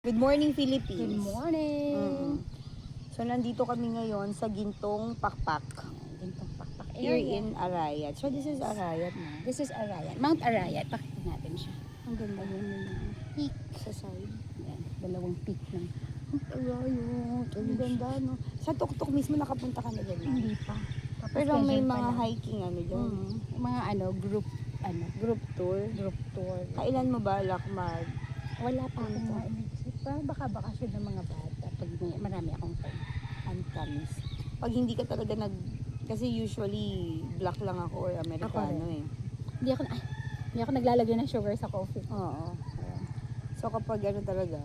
Good morning, Good Philippines. morning! So, nandito kami ngayon sa Gintong Pakpak. Gintong Pakpak Here area. in Arayat. So, this is Arayat na. This is Arayat. Mount Arayat. Pakita natin siya. Ang ganda. Ayan yung peak. Sa side. Ayan, dalawang peak ng Arayat. Ang ganda, no? Sa tuktok mismo nakapunta ka na dyan. no? Hindi pa. Tapos Pero may schedule pa mga lang. hiking ano dyan. Mga Group tour. group tour. Kailan mo ba alak mag... Wala pa akong Punta. mga inisip. Baka bakasyon ng mga bata. Pag marami akong time. Antamis? Pag hindi ka talaga nag... Kasi usually black lang ako or Americano rin. eh. Hindi ako naglalagay ng sugar sa coffee. Oo. So kapag ano talaga,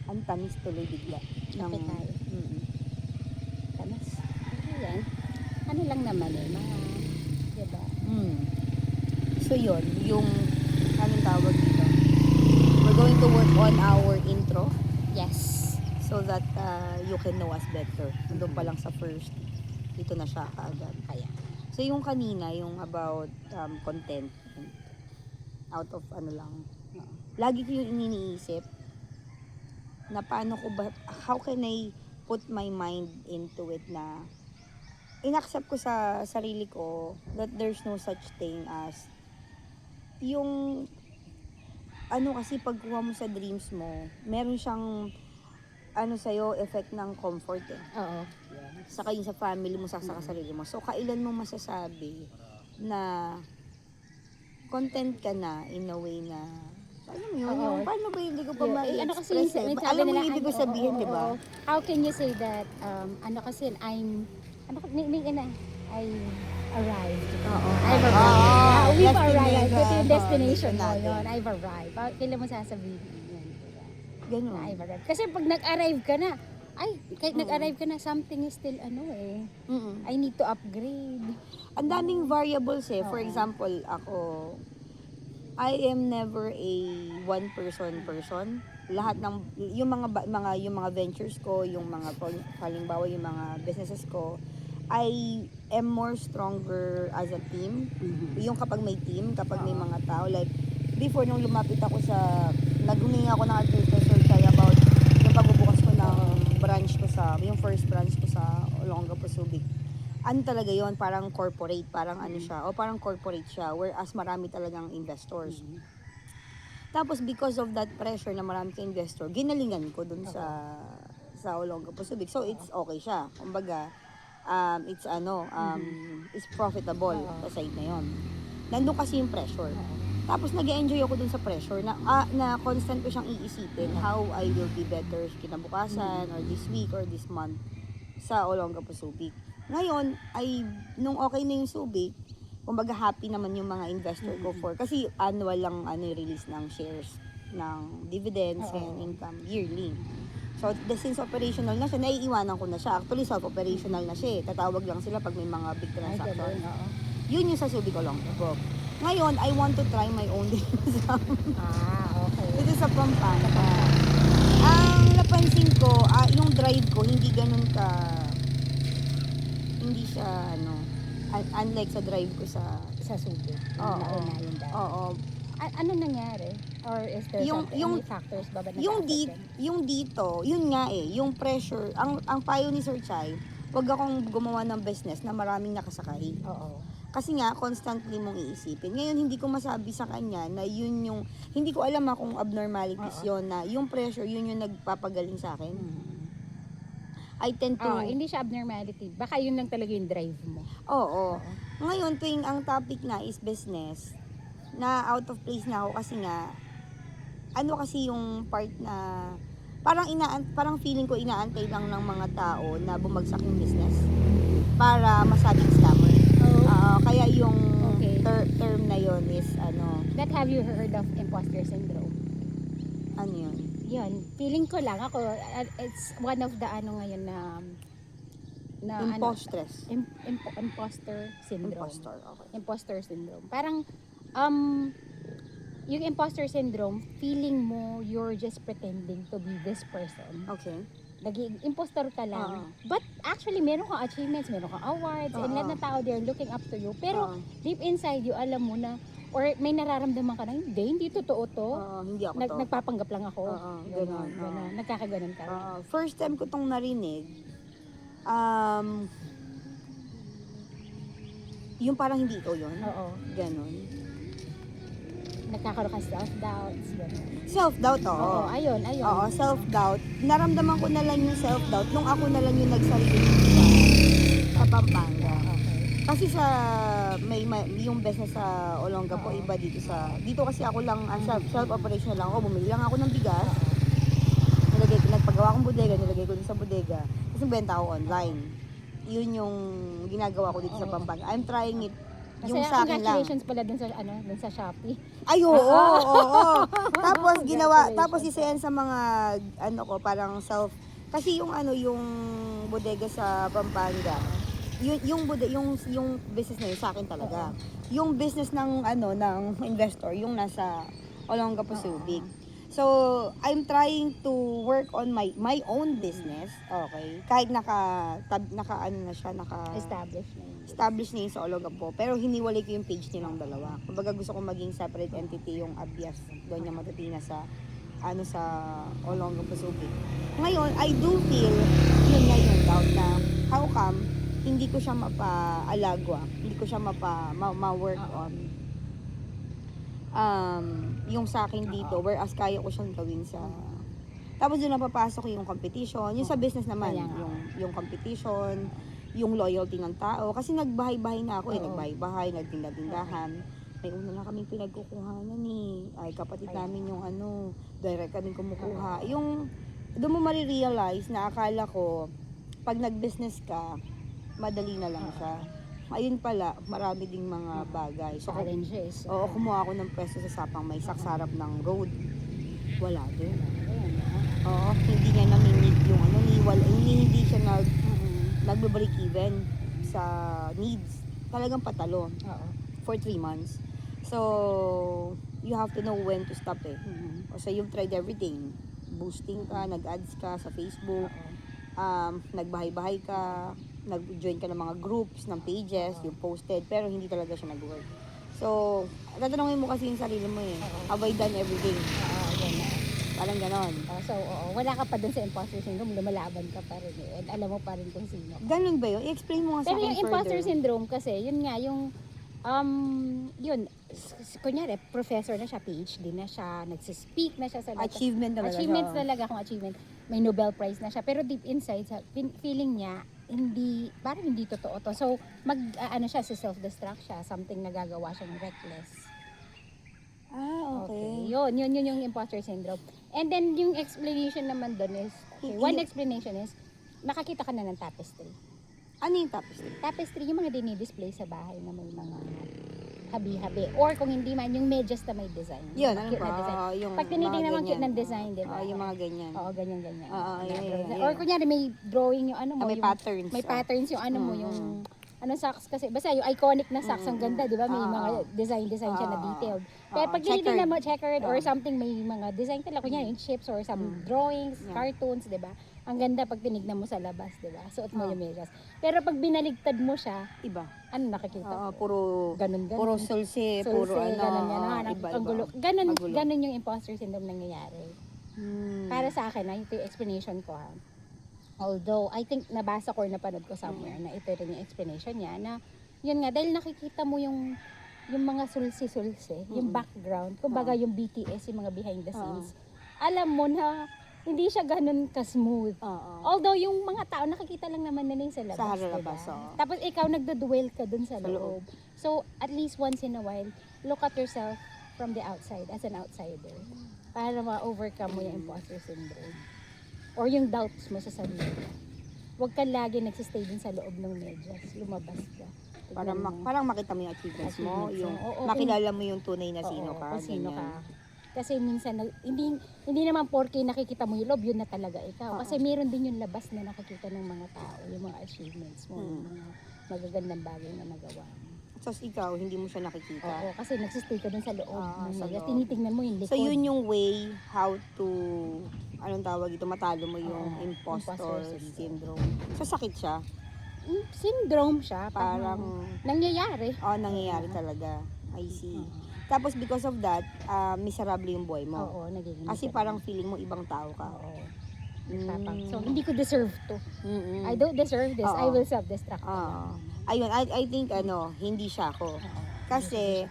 ang tamis tuloy bigla. Kape tayo. Tamis. Ayan. Ano lang naman mga, diba? So yun, yung anong tawag dito. We're going to work on our intro Yes. so that you can know us better. Doon pa lang sa first, dito na siya kaagad. Kaya. So yung kanina, yung about content, out of ano lang, lagi ko yung iniisip na paano ko ba, how can I put my mind into it na inaccept ko sa sarili ko that there's no such thing as yung ano kasi pagkuha mo sa dreams mo, meron siyang ano sa'yo, effect ng comfort eh. Oo. Saka yung sa family mo, saka sa sarili mo. So, kailan mo masasabi na content ka na in a way na paano mo yun? Oo. Yung, paano ba yun? Hindi ko pa Ano kasi ma-express eh. may sabi Alam mo nila, yung ibig ko sabihin, di ba? How can you say that, ano kasi, I arrived. Oo. I've arrived. We've arrived. Ito yung destination mo natin. yun. I've arrived. Kailan mo sasabihin yun? Diba? Ganun. Na I've arrived. Kasi pag nag-arrive ka na, kahit nag-arrive ka na, something is still I need to upgrade. Ang daming variables eh. For Oo. example, ako, I am never a one person. Lahat ng yung mga ventures ko, yung mga halimbawa yung mga businesses ko, I am more stronger as a team. Yung kapag may team, kapag may mga tao, like before nung lumapit ako sa naghumingi ako ng advice kay Sir Chai about yung pagbubukas ko ng branch ko sa yung first branch ko sa Olongapo Subic. Ano talaga yon, parang corporate, parang ano siya, o parang corporate siya, whereas marami talagang investors. Tapos because of that pressure na marami kang investor, ginalingan ko dun sa Olongapo Subic. So it's okay siya. Kumbaga, it's it's profitable sa side na yon. Nandun kasi yung pressure. Tapos nag-enjoy ako dun sa pressure na constant ko siyang iisipin how I will be better kinabukasan or this week or this month sa Olongapo Subic. Ngayon, nung okay na yung Subic, kumbaga happy naman yung mga investor ko kasi annual lang release ng shares ng dividends and income yearly. So, since operational na siya, naiiwanan ko na siya. Actually, self-operational na siya eh. Tatawag lang sila pag may mga big transaction. Yun yung sa Subic Olongapo. Ngayon, I want to try my own business. Okay. Ito sa Pampanga. Ang napansin ko, yung drive ko, hindi ganun hindi siya, unlike sa drive ko sa Subic. Oo. Nauna yun dahil. Oo. Ano nangyari? Or is there any factors ba Yung dito, yun nga eh, yung pressure, ang payo ni Sir Chai, wag akong gumawa ng business na maraming nakasakay. Oo. Kasi nga, constantly mong iisipin. Ngayon, hindi ko masabi sa kanya na yun yung, hindi ko alam kung abnormalities yun, na yung pressure, yun yung nagpapagaling sa akin. I tend to... hindi siya abnormality. Baka yun lang talaga yung drive mo. Oo. Ngayon, tuwing ang topic na is business, na out of place na ako kasi nga, ano kasi yung part na, parang feeling ko inaantay lang ng mga tao na bumagsak yung business para masabing scammer. Kaya yung term na yon is That have you heard of imposter syndrome? ano yun? Yun, feeling ko lang ako, it's one of the ngayon na Impostress. Imposter syndrome. Impostor, okay. Imposter syndrome. Parang yung imposter syndrome, feeling mo you're just pretending to be this person. Okay. Naging impostor ka lang. But actually, meron kang achievements, meron kang awards, and lahat ng tao they're looking up to you. Pero deep inside you, alam mo na, Or may nararamdaman ka na, hindi totoo to. Hindi ako to. Nagpapanggap lang ako. Ganon. Nagkakaganon ka. First time ko tong narinig, yung parang hindi ikaw yun. Oo. Ganon. Nagkakaroon ka self-doubts. Ganon. Self-doubt, oo. Oo, ayun. Oo, self-doubt. Naramdaman ko na lang yung self-doubt nung ako na lang yung nagsarili sa Pampanga. Kasi sa yung business sa Olongapo, iba dito kasi ako lang, self-operation lang ako, bumili lang ako ng bigas, nagpagawa akong bodega, nilagay ko dun sa bodega, kasi benta ako online. Yun yung ginagawa ko dito sa Pampanga. I'm trying it, yung sa akin lang. Congratulations pala dun sa Shopee. Ay, oo. Tapos Congratulations. isa yan sa mga, parang kasi yung bodega sa Pampanga, yung business na yun sa akin talaga. Yung business ng investor, yung nasa Olongapo Subic. So, I'm trying to work on my own business. Okay. Kahit establish na yun sa Olongapo. Pero hiniwalay ko yung page nilang dalawa. Kumbaga gusto ko maging separate entity yung Abias doon yung Matutina sa Olongapo Subic. Ngayon, I do feel yun nga yung doubt na how come hindi ko siya mapaalagwa, hindi ko siya ma-work on yung sa akin dito, whereas kaya ko siyang gawin sa tapos doon napapasok yung competition, yung sa business naman, yung competition, yung loyalty ng tao, kasi nagbahay-bahay na ako nagbahay-bahay, nagtinda-tindahan, may una na kaming pinagkukuhanan ay kapatid namin yung direct kaming kumukuha, yung doon mo marirealize na akala ko pag nag-business ka madali na lang siya. Ayun pala, marami ding mga bagay. So, Challenges. kumuha ako ng pwesto sa Sapang May saksarap ng road. Wala din. Hindi niya nami-meet yung hindi siya nagbe-break even sa needs. Talagang patalo. For 3 months. So, you have to know when to stop eh. So, you've tried everything. Boosting ka, nag-ads ka sa Facebook, nagbahay-bahay ka, nag-join ka ng mga groups, ng pages, yung posted, pero hindi talaga siya nag-work. So, tatanungin mo kasi yung sarili mo have I done everything? Parang ganon. Wala ka pa dun sa imposter syndrome, lumalaban ka pa rin and alam mo pa rin kung sino ka. Ganon ba yun? I-explain mo nga sa Pero akin yung further. imposter syndrome kasi, yun nga, kunyari, professor na siya, PhD na siya, nagsispeak na siya sa Achievement talaga achievements siya. talaga kung achievement. May Nobel Prize na siya. Pero deep inside, feeling niya, parang hindi totoo to. So, siya, sa self-destruct siya, something na gagawa siyang reckless. Okay. Yun yung imposter syndrome. And then, yung explanation naman doon is, one explanation is, nakakita ka na ng tapestry. Ano yung tapestry? Tapestry, yung mga dinidisplay sa bahay na may mga habi-habi. Or kung hindi man, yung medyas na may design. Yun, Cute na design. yung Pag tinitingnan naman ganyan. cute ng design, di ba? Yung mga ganyan. Oo, ganyan-ganyan. Yeah. Or kunyari, may drawing yung May yung, patterns. may patterns yung mo, yung socks kasi, basta yung iconic na socks, ang ganda, di ba? May mga design siya na detailed. Pero pag tinitingnan mo, checkered or something, may mga design talaga, kunyari yung chips or some drawings, cartoons, di ba? Ang ganda pag tinignan mo sa labas, di ba? Suot mo yung medyas. Pero pag binaligtad mo siya, Iba. ano nakikita mo? Puro Ganun. sulse, puro Ganun. iba. Ang gulo. Ganun yung imposter syndrome nangyayari. Para sa akin, ito yung explanation ko Although, I think nabasa ko or napanood ko somewhere na ito rin yung explanation niya na yun nga, dahil nakikita mo yung mga sulsi-sulsi, yung background, kumbaga yung BTS, yung mga behind the scenes, alam mo na hindi siya ganun ka-smooth. Although yung mga tao nakikita lang naman nila yung sa labas. Sa labas, diba? Tapos ikaw nagdo-dwell ka dun sa loob. So, at least once in a while, look at yourself from the outside, as an outsider. Para ma-overcome mo yung imposter syndrome. Or yung doubts mo sa sarili. Huwag ka lagi nagsistay din sa loob ng medyas. Lumabas ka. Parang makita mo yung achievements mo, yung Oo, makilala mo yung tunay na sino ka. Kung sino ka. Kasi minsan, hindi naman porke nakikita mo yung loob, yun na talaga ikaw. Kasi meron din yung labas na nakikita ng mga tao, yung mga achievements mo, yung mga magagandang bagay na nagawa mo. So, ikaw, hindi mo siya nakikita. Oo, kasi nagsistay ka dun sa loob. Tinitingnan mo yung likod. So, yun yung way how to, anong tawag ito, matalo mo yung imposter syndrome. So, sakit siya. Syndrome siya. Parang, nangyayari. nangyayari talaga. I see. Tapos because of that, miserable yung buhay mo. Oo, nagiging Kasi miserable. parang feeling mo ibang tao ka. Oo. Mm. So, hindi ko deserve to. Mm-mm. I don't deserve this. I Oo. will self-destruct. Oo. Ayun, I think hindi siya ako. Oo. Kasi,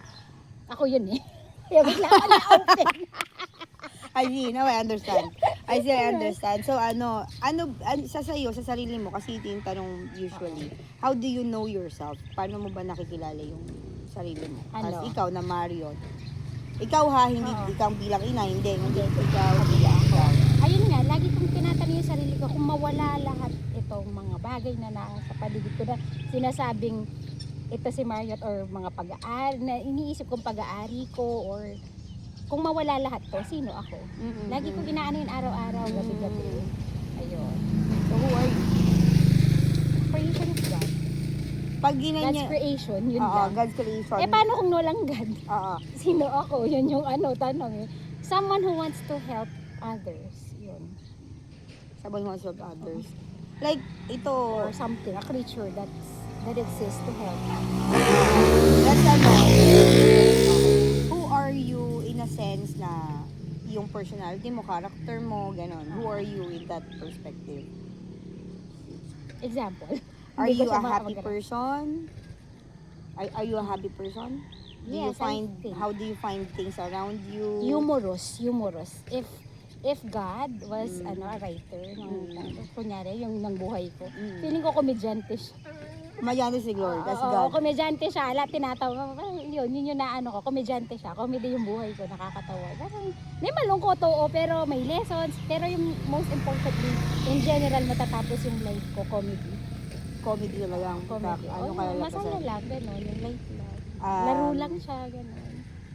Ako yun eh. Kaya bigla ako na-open. I see, now I understand. I see, I understand. So, sa sayo, sa sarili mo, kasi ito yung tanong usually, how do you know yourself? Paano mo ba nakikilala yung sarili mo? As Ano? ikaw na Marion. Ikaw ha, hindi Oo. ikaw bilang ina, hindi ikaw bilang ikaw. Ayun nga, lagi kong tinatanong yung sarili ko kung mawala lahat itong mga bagay na nasa paligid ko na sinasabing ito si Marriott or mga pag-aari na iniisip kong pag-aari ko or kung mawala lahat to, sino ako? Mm-mm. Lagi kong inaano yun araw-araw, gabi-gabi. Ayun. So, who are you? Creation of God. Pag God's ginanya, creation, yun oo, lang. God's creation. Eh paano kung walang God? Oo. Sino ako? Yun yung tanong eh. Someone who wants to help others. Yun. Someone who wants to help others. Like, ito, Or something, a creature that exists to help. that's who are you in a sense na yung personality mo, character mo, ganon. Who are you in that perspective? Example. Are Hindi ko you siya a happy makapagana. person? Are you a happy person? Do you Yes, I find, think. how do you find things around you? Humorous. If God was a writer ng kunyari yung ng buhay ko. Mm. Feeling ko komedyante siya. Kumadyante si Lord, that's Oo, God. komedyante siya. Lahat tinatawa. Yun yung naano ko. Komedyante siya. Comedy yung buhay ko. Nakakatawa. Parang, may malungkot, oo, pero may lessons. Pero yung most importantly, in general, matatapos yung life ko, comedy. Comedy talagang. Comedy. Ano Oo, kaya masaya lang, gano'n. Yung life lang. Um, Laro lang siya, gano'n.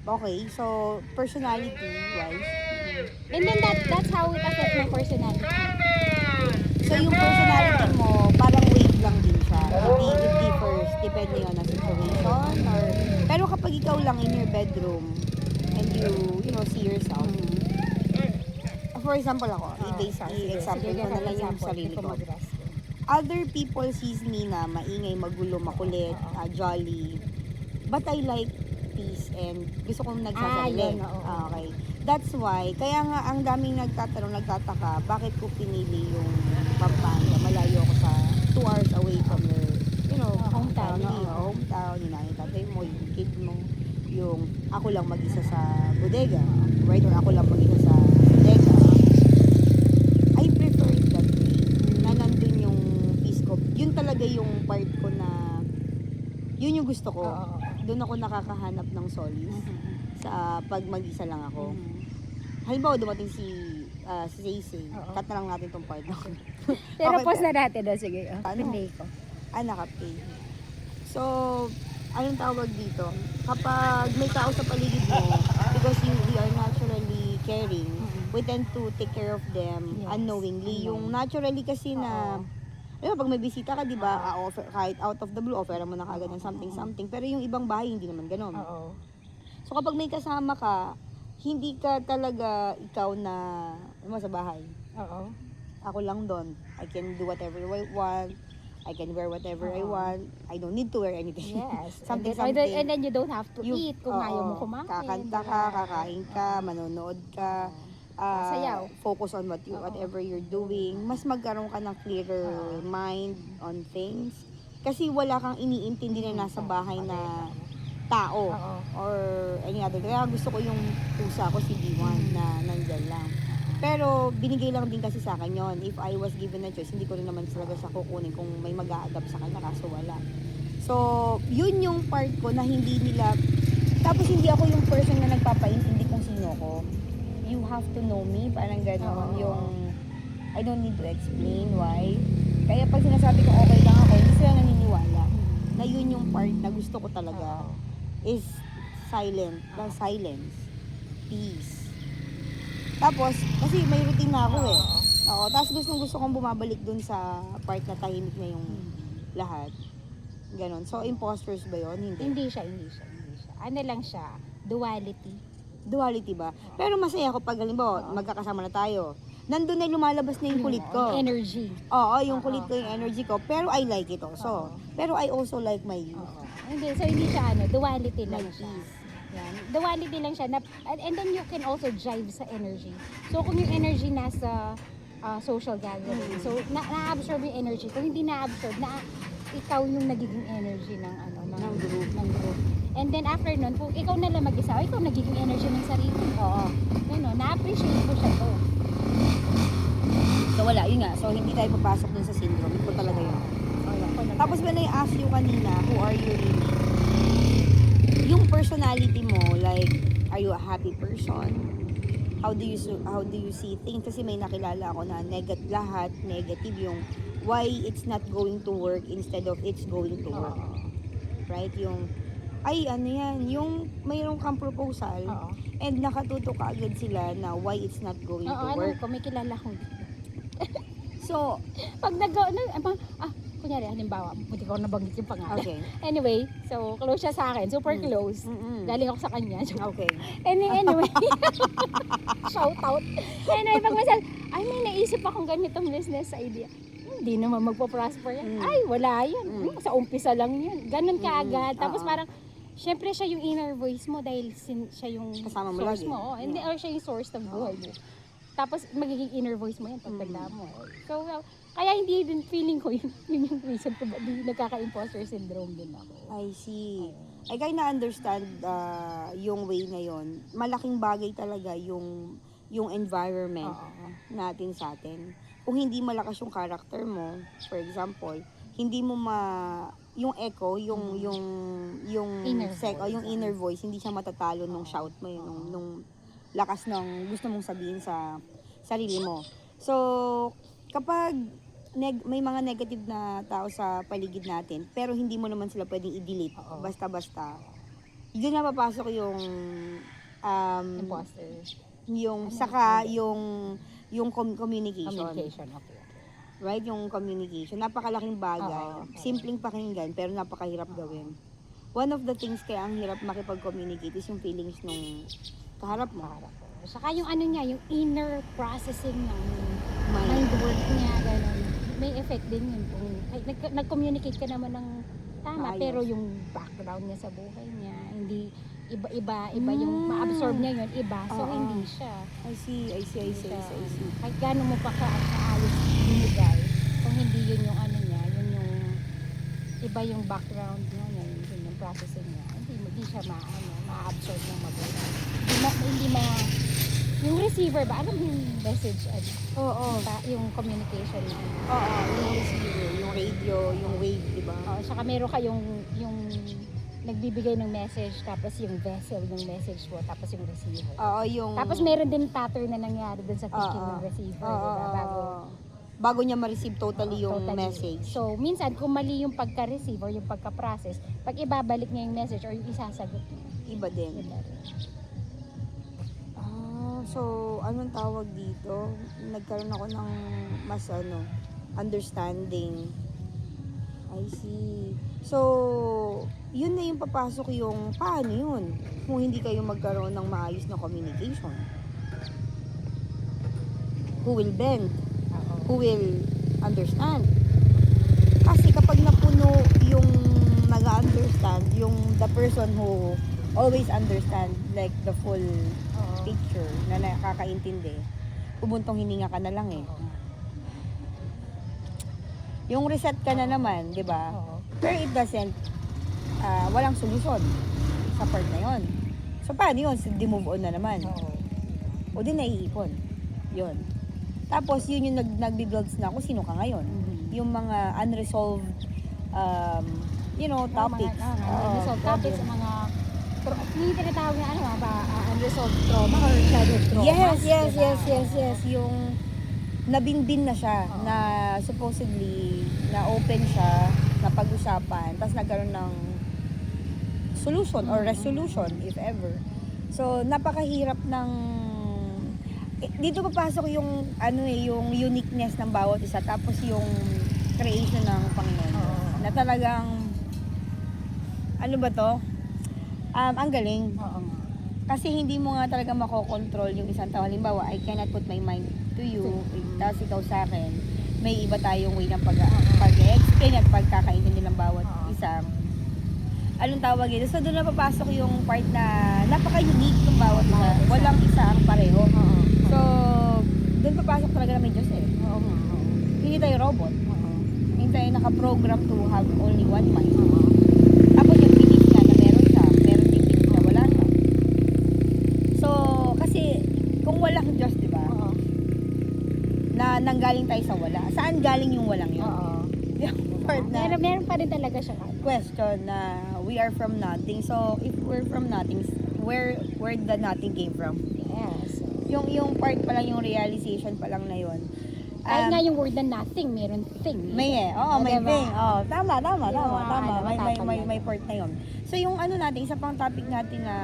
Okay, so personality-wise, And then that's how it affects my personality. so yung personality mo, parang wave lang din siya. It differs, depende yun na situation, or, pero kapag ikaw lang in your bedroom, and you know, see yourself, for example ako, i-example ko na lang yung sarili ko. Other people sees me na maingay, magulo, makulit, jolly, but I like peace and gusto kong nagsasarili. yun, oo. Okay. That's why, kaya nga ang daming nagtataka, bakit ko pinili yung Pampanga. Malayo ako sa 2 hours away from your, Hometown, family, oo. hometown, yung nanay tatay mo, yung kid mo, yung ako lang mag-isa sa bodega, right? Or ako lang mag-isa sa bodega. I prefer it that way, na nandun yung peace ko. Yun talaga yung part ko na, yun yung gusto ko. Oo. Doon ako nakakahanap ng solace sa pag mag-isa lang ako. Halimbawa, dumating si Saysay. Oo. Cut na lang natin tong part na. Pero Okay. pause na natin. Sige. Ano? Pinay ko. Nakapay. So, anong tawag dito? Kapag may tao sa paligid mo, because we are naturally caring, we tend to take care of them Yes. unknowingly. Yung naturally kasi na, pag may bisita ka, di ba, kahit out of the blue, offer mo na kagad ng something. Pero yung ibang bahay, hindi naman ganon. Oo. So, kapag may kasama ka, hindi ka talaga ikaw na, sa bahay. Oo. Ako lang doon. I can do whatever I want. I can wear whatever I want. I don't need to wear anything. Yes. something. And then you don't have to You- eat kung ayaw mo oo, kumain. Kakanta ka, kakain ka, manonood ka. Sayaw. Focus on whatever you're doing. Mas magkaroon ka ng clearer mind on things. Kasi wala kang iniintindi na nasa bahay na tao Oo. or any other. Kaya gusto ko yung pusa ko si D1 na nandyan lang. Pero binigay lang din kasi sa akin yon. If I was given a choice, hindi ko rin naman talaga siya kukunin kung may mag-a-adapt sa kanya, kaso wala. So, yun yung part ko na hindi nila, tapos hindi ako yung person na nagpapaintindi kung sino ko. You have to know me, parang gano'n. Oo. Yung, I don't need to explain why. Kaya pag sinasabi ko okay lang ako, hindi sila naniniwala na yun yung part na gusto ko talaga is silence, peace. Tapos, kasi may routine na ako eh. Oo, tapos gusto kong bumabalik dun sa part na tahimik na yung lahat. Ganon. So, imposters ba yun? Hindi. Hindi siya. Ano lang siya? Duality. Duality ba? Pero masaya ako pag halimbawa, magkakasama na tayo. Nandun na lumalabas na yung kulit ko. Energy. Oo, yung kulit ko, yung energy ko. Pero I like it also. Pero I also like my youth. Hindi, so hindi siya duality lang My siya. peace. Yan. Duality lang siya. And then you can also jive sa energy. So kung yung energy nasa social gathering, so na-absorb yung energy. Kung hindi na-absorb, ikaw yung nagiging energy ng group. And then after nun, kung ikaw na lang mag-isa, ikaw nagiging energy ng sarili. Oo. Gano'n, na-appreciate ko siya to. So wala, yun nga. So hindi tayo papasok dun sa syndrome. Ito talaga yun. Tapos when I asked you kanina, who are you really? Yung personality mo, like, are you a happy person? How do you see things? Kasi may nakilala ako na lahat negative yung why it's not going to work instead of it's going to work. Right? Yung ay ano yan, yung mayroong kang proposal and nakatuto ka agad sila na why it's not going to work. Alam ko, may kilala akong So, pag kunyari, halimbawa, hindi ko nabanggit yung pangalan. okay. Anyway, so close siya sa akin, super close. Galing ako sa kanya. Okay. Anyway, shout out. Anyway, pag masal, ay may naisip akong ganitong business idea. Hindi naman magpo-prosper yan. Ay, wala yan. Sa umpisa lang yan. Ganun kaagad. Tapos parang, syempre siya yung inner voice mo dahil siya yung Kasama mo source lagi. mo. Hindi, or siya yung source ng buhay mo. Tapos magiging inner voice mo yan pag tagda mo. So, kaya hindi din feeling ko yun yung reason ko ba nagkaka-imposter syndrome din ako. I see. I kind of understand yung way na yun. Malaking bagay talaga yung environment natin sa atin. Kung hindi malakas yung character mo, for example, hindi mo yung echo, yung Inner yung inner voice, hindi siya matatalo nung shout mo, nung lakas ng gusto mong sabihin sa sarili mo. So, kapag may mga negative na tao sa paligid natin, pero hindi mo naman sila pwedeng i-delete, basta-basta, doon na papasok yung Imposter. yung communication. Okay. Right? Yung communication. Napakalaking bagay. Simpleng pakinggan, pero napakahirap gawin. One of the things kaya ang hirap makipag-communicate is yung feelings nung kaharap mo. Saka yung yung inner processing ng mind work niya, gano'n. May effect din yun kung nag-communicate ka naman ng tama, pero yung background niya sa buhay niya, hindi iba yung ma-absorb niya yun, iba, so hindi siya. I see. Kahit gano'n mo pa kaayos binigay, kung hindi yun yung niya, yun yung iba yung background niya, yun yung processing niya, hindi siya ma-absorb ng mabuti. Yung receiver ba? Alam mo yung message? Yung communication niya. Yung receiver, yung radio, yung wave, di ba? Saka meron ka yung nagbibigay ng message, tapos yung vessel ng message mo, tapos yung receiver. Tapos meron din pattern na nangyari dun sa thinking ng receiver, diba? Bago niya ma-receive totally yung message. So, minsan, kung mali yung pagka-receive or yung pagka-process, pag ibabalik niya yung message or yung isasagot niya, iba din. So, anong tawag dito? Nagkaroon ako ng mas understanding. I see. So, yun na yung papasok yung paano yun kung hindi kayo magkaroon ng maayos na communication. Who will bend? Who will understand? Kasi kapag napuno yung nag-understand, yung the person who always understand like the full picture na nakakaintindi, pubuntong hininga ka na lang eh. Yung reset ka na naman, di ba? Pero it doesn't, walang solusyon sa part na yon. So paano yun? Di move on na naman. O di naiipon. Yun. Tapos yun yung nagbi-builds na kung sino ka ngayon. Yung mga unresolved topics. Unresolved topics, mga may tinatawag na unresolved trauma or childhood trauma. Yes. Yung nabinbin na siya, na supposedly na open siya, na pag-usapan, tapos nagkaroon ng solution or resolution if ever. So napakahirap ng dito papasok yung yung uniqueness ng bawat isa, tapos yung creation ng Panginoon. Na talagang ang galing. Kasi hindi mo nga talaga makokontrol yung isang tao. Halimbawa, I cannot put my mind to you, tapos ikaw sa akin. May iba tayong way ng pag-explain at pagkakaintindi ng bawat isa. anong tawag ito? So doon na papasok yung part na napaka-unique ng bawat isa. Bawat isa. Walang isa ang pareho. Oo. So, doon papasok talaga na may Diyos eh. Oo nga. Oo. Hindi tayo robot. Oo. Hindi tayo naka-program to have only one mind. Oo. Tapos yung belief nga na meron siya, meron din belief na wala siya. So, kasi kung walang Diyos, di ba? Oo. Na nanggaling tayo sa wala. Saan galing yung walang yun? Oo. Yung part na Meron pa rin talaga siya. question na we are from nothing. So, if we're from nothing, where the nothing came from? Yes. Yung part pa lang, yung realization pa lang na yun. Kahit nga yung word na nothing, meron thing. May oo, may diba? thing. Oh, tama. Yung mga May matapang part na yun. So, yung ano natin, isa pang topic natin na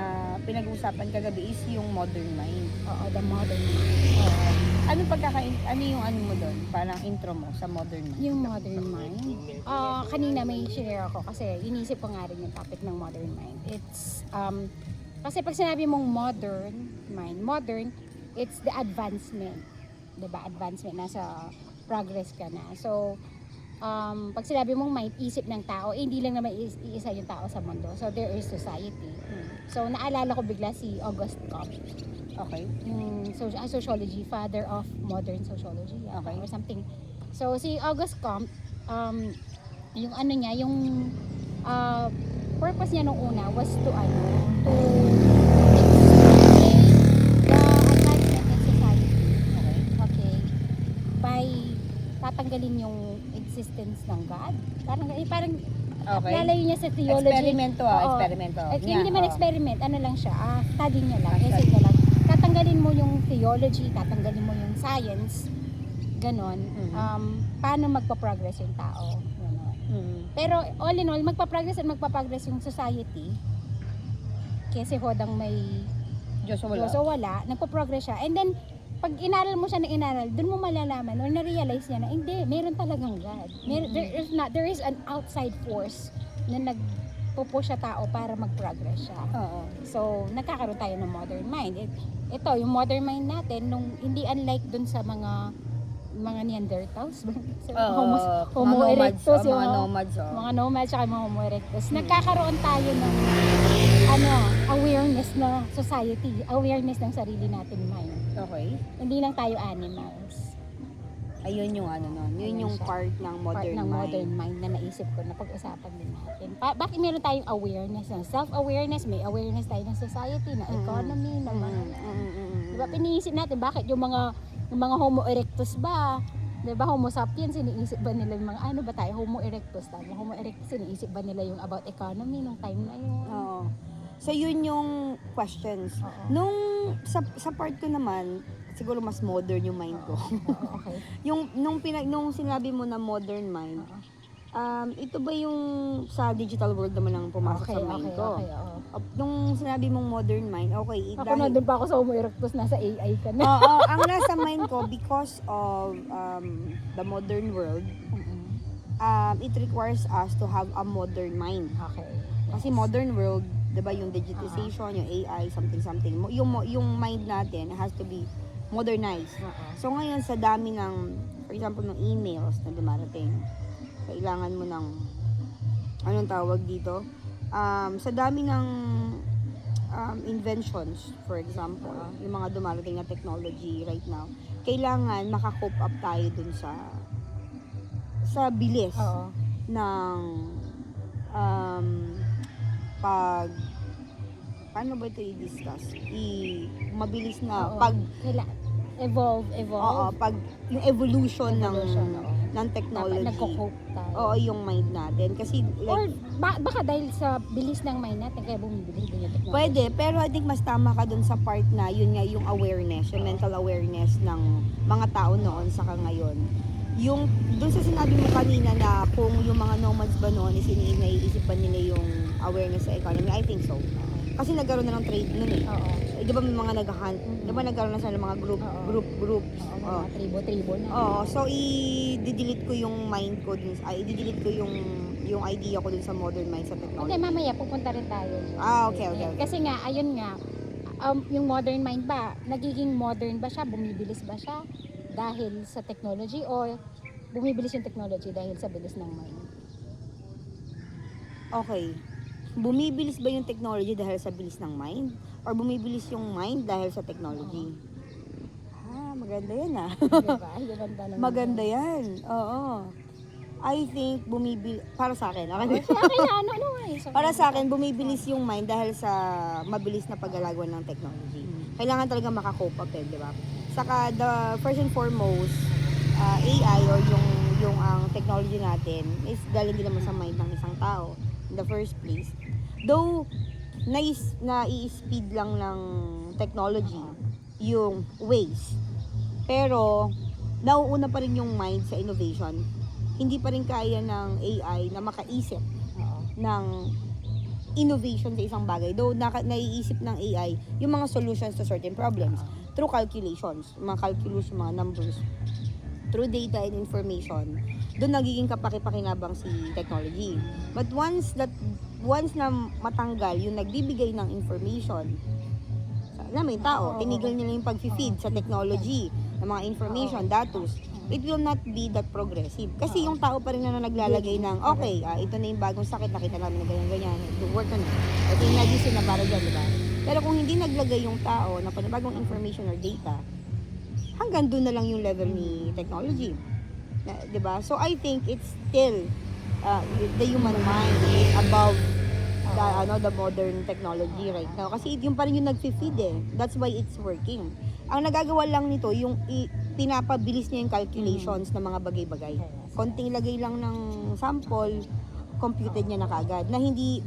pinag-uusapan kagabi is yung modern mind. Oo, the modern mind. Ano yung ano mo doon? Parang intro mo sa modern mind. Yung modern mind. Kanina may share ako kasi inisip ko nga rin yung topic ng modern mind. It's, kasi pag sinabi mong modern mind, modern, it's the advancement. Diba? Advancement, nasa progress ka na. So, pag sinabi mong mind, isip ng tao, hindi lang naman iisa yung tao sa mundo. So, there is society. So, naalala ko bigla si Auguste Comte. Okay. Yung sociology, father of modern sociology, Okay. or something. So, si Auguste Comte, yung ano niya, yung purpose niya nung una was to explain the advancement in society. Okay. By tatanggalin yung existence ng God. Parang Okay. lalayo niya sa theology. Eksperimento Oo. Eksperimento. Hindi man Oo. experiment, ano lang siya, study niya lang, Study. essay niya lang. Tatanggalin mo yung theology, tatanggalin mo yung science, ganon. Paano magpa-progress yung tao? Ganon. Pero all in all, magpa-progress yung society. Kasi hodang may Diyos wala. Diyos o wala, nagpa-progress siya. And then, pag inaral mo siya ng inaral, dun mo malalaman or na-realize niya na hindi, meron talagang God. There is an outside force na nagpupush sa tao para mag-progress siya. Oo. So, nagkakaroon tayo ng modern mind. Ito, yung modern mind natin, nung hindi unlike dun sa mga Neanderthals, so, Homo erectus, yung mga nomads. mga nomads, saka mga Homo erectus. Nagkakaroon tayo ng awareness na society, awareness ng sarili nating mind. Okay. Hindi lang tayo animals. Ayun yung ano nun. Yun Ayun yung siya. part ng modern Part ng mind. modern mind na naisip ko na pag-usapan din natin. Bakit meron tayong awareness, ng self-awareness, may awareness tayo ng society, ng economy, ng mga... Diba, piniisip natin, bakit yung mga Homo erectus ba? Diba, Homo sapiens, iniisip ba nila yung mga, ano ba tayo, Homo erectus, tama? Homo erectus, iniisip ba nila yung about economy nung time na yun? Oo. So, yun yung questions. Oo. Nung, sa part ko naman, siguro mas modern yung mind ko. Oo, okay. Nung sinabi mo na modern mind, ito ba yung sa digital world naman ang pumasok sa mind ko? Okay, oo. Nung sinabi mong modern mind, okay, Ako na doon pa ako sa Homo erectus, nasa AI ka na. Oo, ang nasa mind ko because of the modern world, it requires us to have a modern mind. Okay. Kasi modern world, 'di ba, yung digitization, yung AI, something. Yung mind natin has to be modernized. So ngayon sa dami ng, for example, ng emails na dumarating, kailangan mo ng anong tawag dito? Sa dami ng inventions, for example, yung mga dumarating na technology right now, kailangan maka-cope up tayo dun sa bilis Oo. ng paano ba ito i-discuss? Mabilis na Oo. Evolve. oo, pag yung evolution oo. ng technology. Nagko-cope tayo. Oo, yung mind natin kasi Or like baka dahil sa bilis ng mind natin kaya bumibili din yung technology. pwede, pero I think mas tama ka dun sa part na yun nga yung awareness, yung mental awareness ng mga tao noon saka ngayon. Yung dun sa sinabi mo kanina na kung yung mga nomads ba noon is naiisip ba nila yung awareness sa economy, I think so. Kasi nagkaroon na ng trade noon eh. Oo. Di ba may mga nag-hunt? Di ba nagkaroon na sila ng mga groups? Oo, mga tribo-tribo na. Oo, so i-delete ko yung mind ko dun, i-delete ko yung idea ko dun sa modern mind sa Okay, technology. mamaya pupunta rin tayo. Okay. Kasi nga, ayun nga, yung modern mind ba, nagiging modern ba siya, bumibilis ba siya dahil sa technology o bumibilis yung technology dahil sa bilis ng mind? Okay. bumibilis ba yung technology dahil sa bilis ng mind? Or bumibilis yung mind dahil sa technology? Maganda yan Diba? Yun ang tanong. Maganda yan. Oo. I think para sa akin. Okay? Sa akin na, ano eh. Para sa akin, bumibilis yung mind dahil sa mabilis na paggalagwan ng technology. Kailangan talaga makakope up di ba? Saka the first and foremost, AI or yung ang technology natin is galing din naman sa mind ng isang tao in the first place. Though nai-speed lang ng technology yung ways. Pero nauuna pa rin yung mind sa innovation. Hindi pa rin kaya ng AI na makaisip ng innovation sa isang bagay. Though naiisip ng AI yung mga solutions to certain problems through calculations, mga calculus, mga numbers, through data and information. Doon nagiging kapaki-pakinabang si technology. But once na matanggal yung nagbibigay ng information na may tao, tinigil nila yung pag-feed sa technology ng mga information, datos, it will not be that progressive. Kasi yung tao pa rin na naglalagay ng, okay, ito na yung bagong sakit, nakita namin na ganyan-ganyan, work on it. Ito yung medicine na para dyan, diba? Pero kung hindi naglagay yung tao ng panibagong information or data, hanggang doon na lang yung level ni technology. Diba? So I think it's still the human mind is above the modern technology right now. Kasi yung pa rin yung nag-feed That's why it's working. Ang nagagawa lang nito, yung pinapabilis niya yung calculations ng mga bagay-bagay. Konting lagay lang ng sample, computed niya na kagad. Na hindi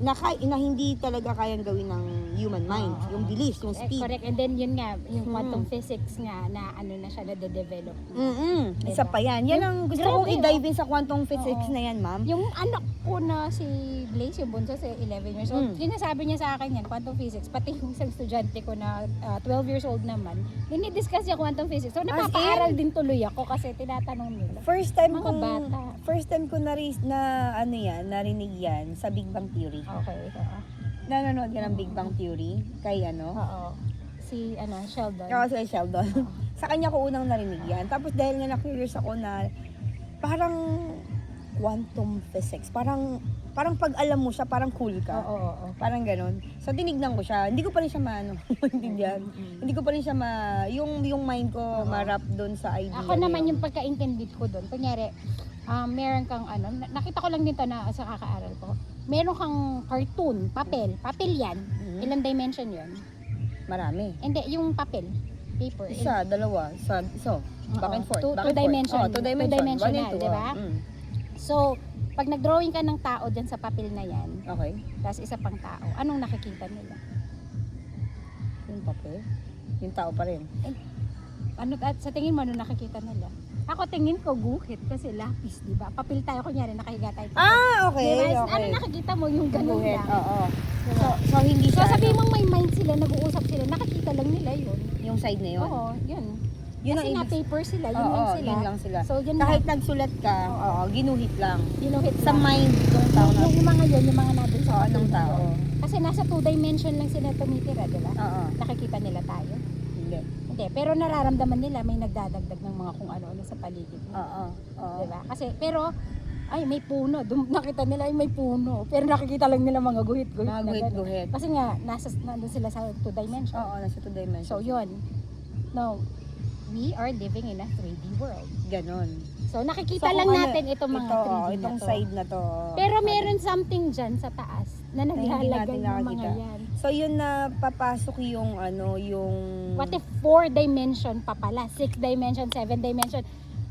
talaga kayang gawin ng human mind. Yung bilis, yung speed. Correct. And then yun nga, yung quantum physics nga na ano na siya na-develop. Isa pa yan. Yan ang gusto kong i-dive in sa quantum physics na yan, ma'am. Yung anak ko na si Blaze, yung bunso sa 11 years old, sinasabi niya sa akin yan, quantum physics. Pati yung isang estudyante ko na 12 years old naman, dinidiscuss niya quantum physics. So napapaaral din tuloy ako kasi tinatanong nila. First time ko narinig yan sa Big Bang Theory. Okay. Nanonood ka ng Big Bang Theory kay Oo. Si Sheldon. Si Sheldon. Sa kanya ko unang narinig yan. Tapos dahil nga na-curious ako na parang quantum physics. Parang pag alam mo siya, parang cool ka. Oo. Parang ganon. So tinignan ko siya. Hindi ko pa rin siya maintindihan. Hindi ko pa rin siya yung mind ko ma-wrap doon sa idea. Ako naman yung pagkaintindi ko doon. Kunyari, meron kang nakita ko lang din to na sa kakaaral ko. Meron kang cartoon, papel yan. Ilang dimension yun? Marami. Hindi, yung papel, paper. Isa, dalawa, back and forth. Two dimension. Two-dimensional, di ba? So, pag nag-drawing ka ng tao dyan sa papel na yan, okay. tapos isa pang tao, anong nakikita nila? Yung papel? Yung tao pa rin. At sa tingin mo, anong nakikita nila? Ako tingin ko guhit kasi lapis, di ba? Papel tayo, kunyari nakahiga tayo. Okay. Diba? Okay. Ano nakikita mo? Yung ganun Guhit, lang. oo. Diba? So hindi So siya, sabihin mong may mind sila, nag-uusap sila, nakikita lang nila yun. yung side na yun. Oo, yun. Yun Kasi ang nga ibig- paper sila, yun Oo, lang sila. yun lang sila. So yun Kahit lang, nagsulat ka, ginuhit lang. ginuhit Sa lang. mind ng tao na. Yung mga yun, yung mga nandun sa Ng papel tao. yun. Kasi nasa 2 dimension lang sila tumitira, di ba? Oo. Nakikita nila tayo. Hindi. Hindi, pero nararamdaman nila may nagdadagdag ng mga kung ano-ano sa paligid nila. Oo. Diba? Kasi, pero, may puno. Nakita nila, may puno. Pero nakikita lang nila mga guhit-guhit. Mga na ganun. guhit-guhit. Kasi nga, nandun sila sa 2 dimension. Oo, nasa 2 dimensions. So, yun. No, we are living in a 3D world. Ganon. So, nakikita So, lang kung natin itong mga 3D itong na to. side na to. Pero meron something dyan sa taas na hindi natin naglalagay ng mga nakakita. yan. So yun na papasok yung yung What if 4 dimension pa pala? 6 dimension, 7 dimension.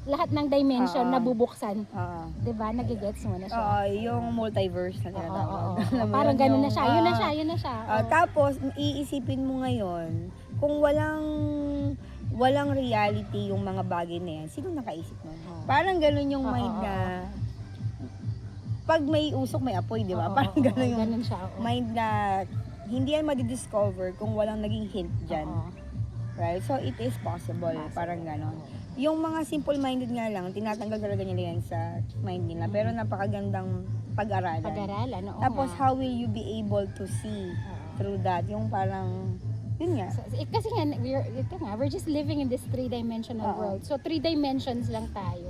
Lahat ng dimension nabubuksan. Diba? Nagigets mo na siya. yung multiverse na tinatawag. Oo. Parang ganun na siya. Yun na siya. Oo. Tapos iisipin mo ngayon kung walang reality yung mga bagay na yan, sino nakaisip nun? Parang ganun yung mind na pag may usok may apoy, di ba? Parang ganun yung ganun siya. mind na hindi yan madidiscover kung walang naging hint dyan. Right? So, it is possible. Parang gano'n. Yung mga simple-minded nga lang, tinatanggal talaga nila yan sa mind nila. Pero napakagandang pag-aralan. Pag-aralan, oo. Tapos, how will you be able to see through that? Yung parang, yun nga. Kasi nga, we're just living in this 3-dimensional world. So, 3 dimensions lang tayo.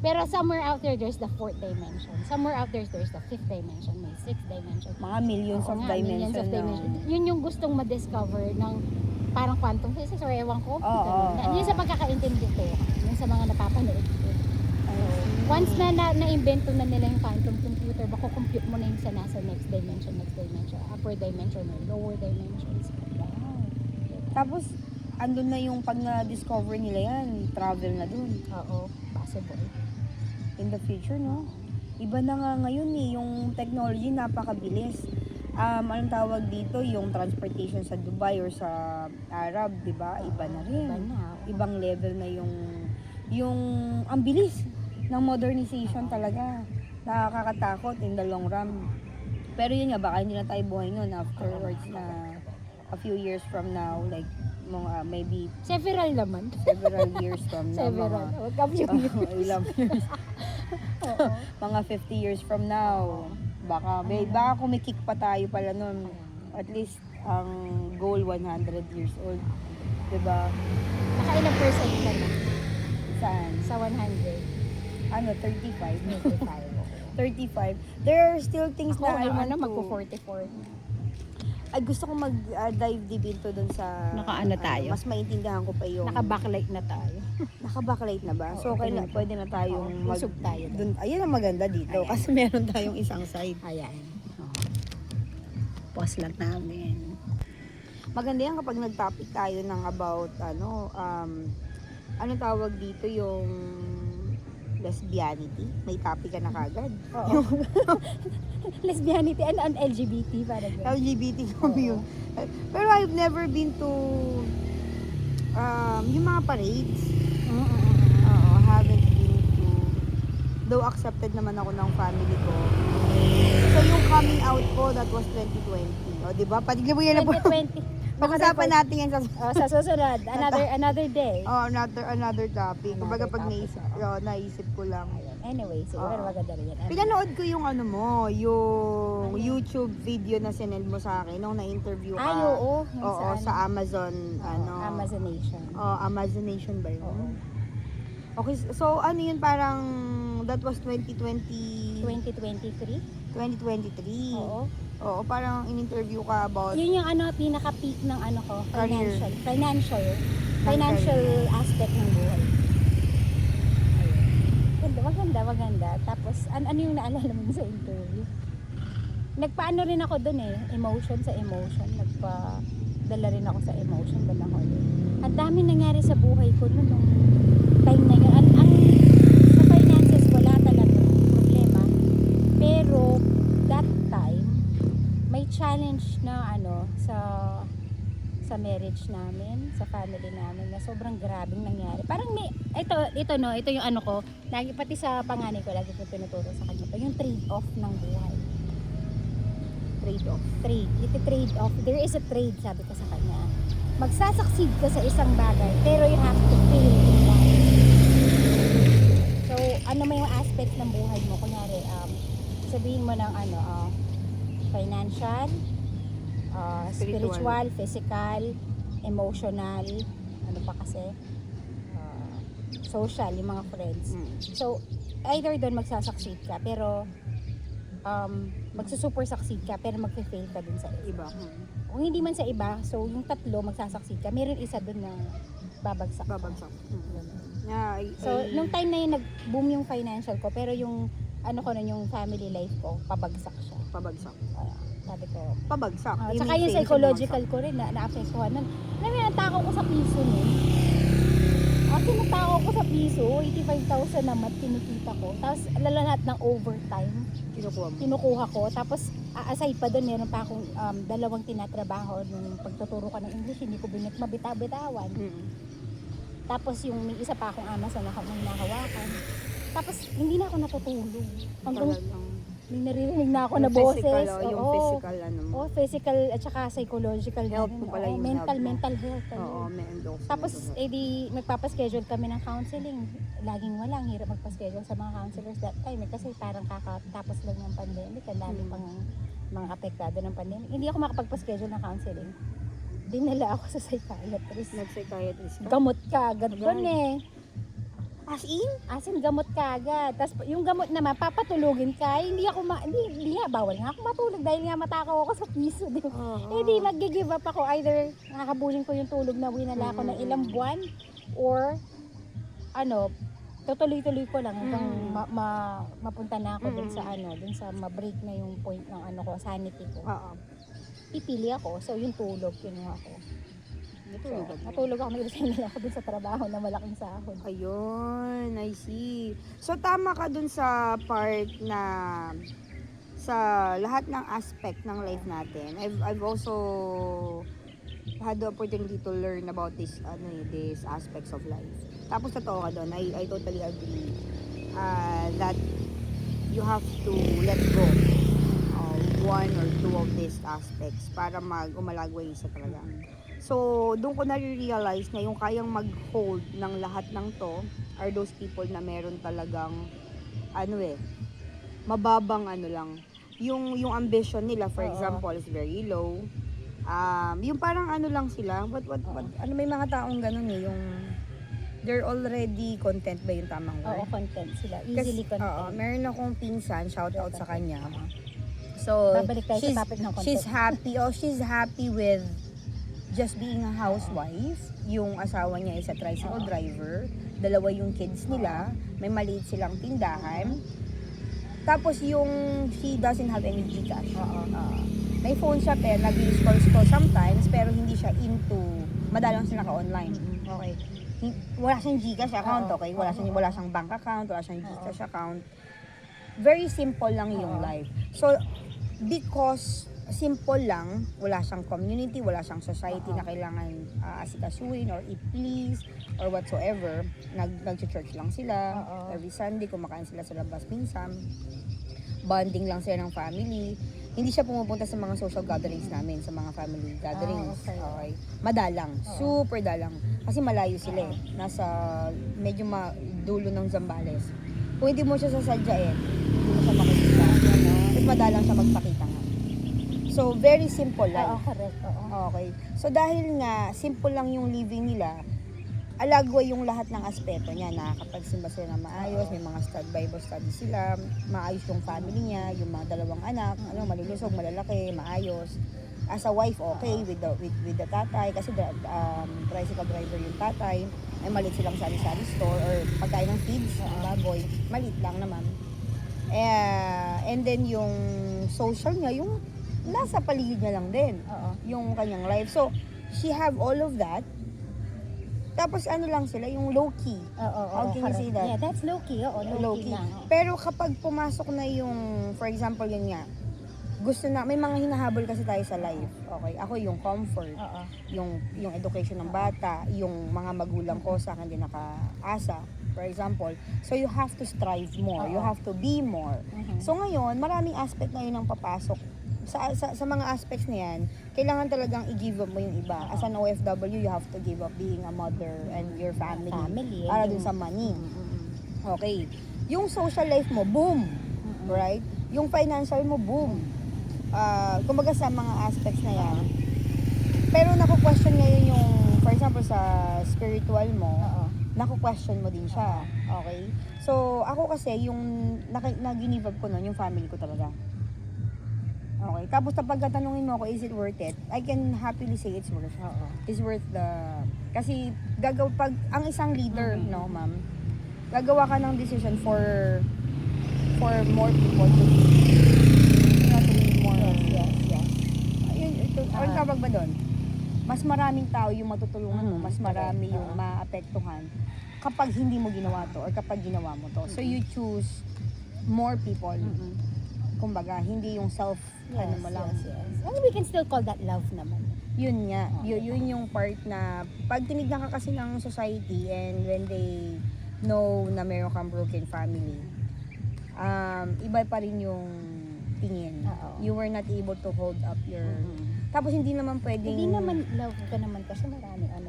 Pero somewhere out there's the fourth dimension. Somewhere out there's the fifth dimension. May sixth dimension. Mga millions Oo of nga, millions of dimension. dimension. Yun yung gustong ma-discover ng parang quantum physics or ewan ko. Oo, Ganun. Yun sa pagkakaintindi ko. Yun sa mga napapanood ko. Once na na-invento na nila yung quantum computer, baka compute mo na yung sa nasa next dimension, upper dimension or lower dimensions. Wow. Tapos, andun na yung pag na-discover nila yan, travel na dun. Oo, possible. In the future, no? Iba na nga ngayon yung technology napakabilis. Anong tawag dito, yung transportation sa Dubai or sa Arab, di ba? Iba na rin. Iba na. Ibang level na yung ang bilis ng modernization talaga. Nakakatakot in the long run. Pero yun nga, baka hindi na tayo buhay nun afterwards na a few years from now, like mga maybe Several naman. several years from now. Several. Mga, Huwag ka few years. ilang years. Oo. Mga 50 years from now. Baka kumikik pa tayo pala nun. At least ang goal 100 years old. Diba? Nakailang percent ka na Saan? sa 100? Ano, 35? 85. 35. There are still things Ako na I na want to... magpo-44. Ay, gusto ko mag-dive deep into dun sa... Nakaano tayo? mas maintindihan ko pa yung... Naka-backlight na tayo. Naka-backlight na ba? So, Oo, pwede na tayong usog tayo dun. Ayun ang maganda dito. Ayan. Kasi meron tayong isang side. Ayan. Pause lang namin. Maganda yan kapag nag-topic tayo ng about, ano tawag dito, yung lesbianity. May topic ka na kagad. Oo. Lesbianity and LGBT parang gano'n. LGBT community. Pero I've never been to yung mga parades. Oo, haven't been to, though accepted naman ako ng family ko. So yung coming out ko, that was 2020. O, diba? Patigli mo yan na po. 2020. Pag-usapan natin yan sa... Sa susunod, another day. Oh, another topic. Kumbaga pag topic, naisip ko lang. Ayun. Anyway, siguro Oo. maganda rin yan. Pinanood ko yung yung YouTube video na sinend mo sa akin nung na-interview ka. Ay, oo. Yung Oo, sa Amazon, Amazonation. Amazonation ba yun? Oo. Okay, so ano yun parang, that was 2020, 2023? 2023. Oo. Oo, parang in-interview ka about, Yun yung pinaka-peak ng ko, Career. financial aspect ng buhay. Maganda. Tapos, ano yung naalala mo sa interview? Nagpaano rin ako dun emotion sa emotion. Nagpa-dala rin ako sa emotion doon ako. Ang dami nangyari sa buhay ko nung time na yun. Sa finances, wala talaga problema. Pero, that time, may challenge na sa marriage namin, sa family namin na sobrang grabing nangyari. Parang ito yung ko, lagi pati sa panganay ko, lagi ko tinuturo sa kanya. Yung trade-off ng buhay. Trade off. There is a trade, sabi ko sa kanya. Magsasucceed ka sa isang bagay, pero you have to fail in that. So, may yung aspect ng buhay mo? Kunyari, sabihin mo ng financial, spiritual, physical, emotional, social, yung mga friends. So, either doon magsasucceed ka, pero magsusuper succeed ka, pero magfe-fail ka dun sa iba. Kung hindi man sa iba, so yung tatlo magsasucceed ka, meron isa dun na babagsak. So, nung time na yun, nag-boom yung financial ko, pero yung yung family life ko, pabagsak siya. Sabi ko, pabagsak. Tsaka yung psychological ko rin, na-apektuhan nun. Alam mo, natakaw ko sa piso nun. Natakaw ko sa piso, 85,000 naman kinikita ko. Tapos, lahat ng overtime, kinukuha ko. Tapos, aside pa doon, meron pa akong dalawang tinatrabaho nung pagtuturo ko ng English, hindi ko mabitaw-bitawan. Tapos, yung may isa pa akong Amazon na hinahawakan. Tapos, hindi na ako natutulog. Hanggang may naririnig na ako na boses. Yung physical, physical at saka psychological health mo pala yung mental health. mental. Tapos, nagpapaschedule kami ng counseling. Laging walang hirap magpa-schedule sa mga counselors that time. Kasi parang kakatapos lang ng pandemic. Ang dami pang mga apektado ng pandemic. Hindi ako makapagpa-schedule ng counseling. Dinala ako sa psychiatrist. Nag-psychiatrist ka? Gamot ka agad doon As in? As in, gamot ka agad. Tapos yung gamot naman, papatulugin ka. Hindi ako, hindi nga, bawal nga ako matulog dahil nga matakaw ako sa piso. Di ba? Hindi, mag-give up ako. Either nakakabulin ko yung tulog na winala ko ng ilang buwan or ano, tutuloy-tuloy ko lang hanggang mapunta na ako dun sa dun sa ma-break na yung point ng sanity ko. Pipili ako. So, yung tulog, kinuha ko. Natulog ako, nag-resign na ako dun sa trabaho na malaking sahod. Ayun, I see. So, tama ka dun sa part na sa lahat ng aspect ng life natin. I've also had the opportunity to learn about these aspects of life. Tapos totoo ka doon. I totally agree that you have to let go of one or two of these aspects para umalagway isa talaga. So, doon ko na-realize na yung kayang mag-hold ng lahat ng to are those people na meron talagang mababang lang. Yung ambition nila, for example, is very low. Yung parang lang sila, may mga taong ganun yung they're already content ba yung tamang word? Oo, content sila. Easily content. Meron akong pinsan, shout out sa kanya. So, babalik tayo sa topic ng content. She's happy with just being a housewife. Yung asawa niya is a tricycle driver. Dalawa yung kids nila. May maliit silang tindahan. Tapos she doesn't have any Gcash. May phone siya nag-scroll sometimes, pero hindi siya madalang siya naka-online. Okay. Wala siyang Gcash account, okay? Wala siyang bank account, wala siyang Gcash account. Very simple lang yung life. So, because simple lang, wala siyang community, wala siyang society na kailangan asikasuhin or i-please or whatsoever. Nag-church lang sila. Every Sunday, kumakain sila sa labas minsan. Bonding lang sila ng family. Hindi siya pumupunta sa mga social gatherings namin, sa mga family gatherings. Okay. Madalang. Super dalang. Kasi malayo sila Nasa medyo dulo ng Zambales. Kung hindi mo siya sasadyain, hindi mo siya makikita. Tapos madalang siya magpakita nga. So, very simple lang. Correct. Okay. So, dahil nga, simple lang yung living nila, alagwa yung lahat ng aspeto niya. Nakakapagsimba sila na maayos, may mga Bible study sila, maayos yung family niya, yung mga dalawang anak, malulusog, malalaki, maayos. As a wife, okay, with the tatay, kasi tricycle driver yung tatay, ay maliit silang sari-sari store, or pagkain ng feeds, baboy, maliit lang naman. And then yung social niya, yung nasa paligid niya lang din. Yung kanyang life. So, she have all of that. Tapos lang sila, yung low-key. How can you say that? Yeah, that's low-key. Low-key lang. Pero kapag pumasok na yung, for example, yun nga, may mga hinahabol kasi tayo sa life. Okay, ako yung comfort, yung education ng bata, yung mga magulang ko sa akin din nakaasa. For example, so you have to strive more, you have to be more. So ngayon, maraming aspect na yun ang papasok. Sa mga aspects na yan, kailangan talagang i-give up mo yung iba. As an OFW, you have to give up being a mother and your family. Para dun sa money. Okay. Yung social life mo, boom. Right? Yung financial mo, boom. Kumbaga sa mga aspects na yan. Pero naku-question ngayon yung, for example, sa spiritual mo, naku-question mo din siya. Okay? So, ako kasi, yung nag-give up ko nun, yung family ko talaga. Okay. Tapos kapag tatanungin mo ako, is it worth it? I can happily say it's worth. It's worth kasi pag ang isang leader, no, ma'am, gagawa ka ng decision for more people to be more. Yes. Ayun, ang tawag ba doon? Mas maraming tao yung matutulungan mo, mas marami yung maapektuhan kapag hindi mo ginawa to or kapag ginawa mo to. So you choose more people. Kumbaga, hindi yung mo lang. Yes. And we can still call that love naman. Yun nga. Yun yung part na pag tinignan ka kasi ng society and when they know na meron kang broken family, iba pa rin yung tingin. You were not able to hold up your... Tapos hindi naman pwedeng... Hindi naman love ka naman kasi marami yan.